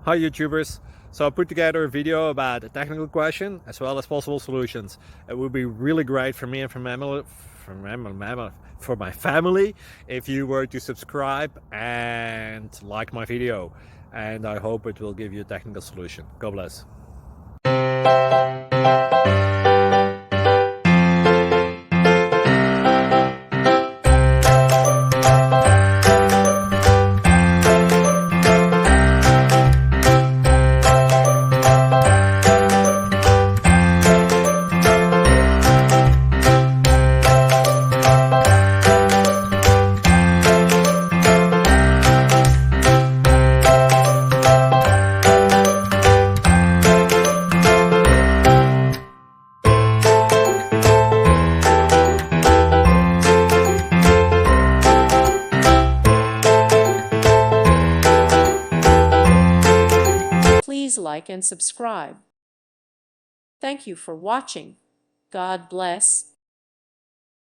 Hi YouTubers! So I put together a video about a technical question as well as possible solutions. It would be really great for me and for my family if you were to subscribe and like my video, and I hope it will give you a technical solution. God bless. Please like and subscribe. Thank you for watching. God bless.